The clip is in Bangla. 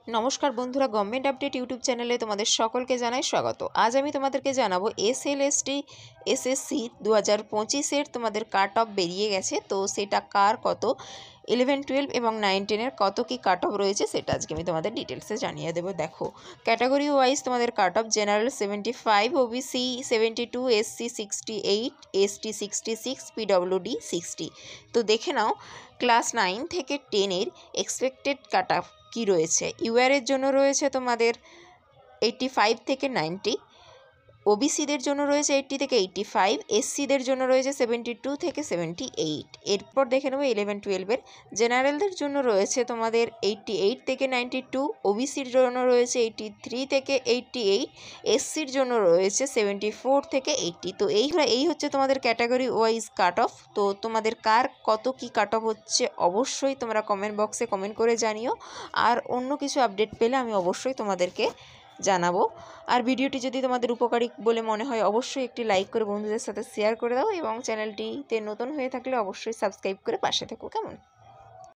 নমস্কার বন্ধুরা, গভর্নমেন্ট আপডেট ইউটিউব চ্যানেলে তোমাদের সকলকে জানাই স্বাগত। আজ আমি তোমাদেরকে জানাবো এসএলএসটি এসএসসি 2025-এর তোমাদের কাট অফ বেরিয়ে গেছে। তো সেটা কার কত 11, 12 এবং 9, 10-এর কত কি কাট অফ রয়েছে সেটা আজকে আমি তোমাদের ডিটেলসে জানিয়ে দেবো। দেখো, ক্যাটাগরি ওয়াইজ তোমাদের cut off: general 75, OBC 72, SC 68, ST 66, PWD 60। তো দেখে নাও ক্লাস 9 থেকে 10-এর এক্সপেক্টেড কাট অফ কী রয়েছে। ইউআরের জন্য রয়েছে তোমাদের 85 থেকে 90, ওবিসিদের জন্য রয়েছে 80 থেকে 85, এসসিদের জন্য রয়েছে 72 থেকে 78। এরপর দেখে নেবো 11, 12-এর জেনারেলদের জন্য রয়েছে তোমাদের 88 থেকে 92, ওবিসির জন্য রয়েছে 83 থেকে 88, এসসির জন্য রয়েছে 74 থেকে 80। তো এই হচ্ছে তোমাদের ক্যাটাগরি ওয়াইজ কাট অফ। তো তোমাদের কার কত কি কাট অফ হচ্ছে অবশ্যই তোমরা কমেন্ট বক্সে কমেন্ট করে জানিও। আর অন্য কিছু আপডেট পেলে আমি অবশ্যই তোমাদেরকে জানাবো। আর ভিডিওটি যদি তোমাদের উপকারী বলে মনে হয় অবশ্যই একটি লাইক করে বন্ধুদের সাথে শেয়ার করে দাও, এবং চ্যানেলটিতে নতুন হয়ে থাকলে অবশ্যই সাবস্ক্রাইব করে পাশে থেকো। কেমন?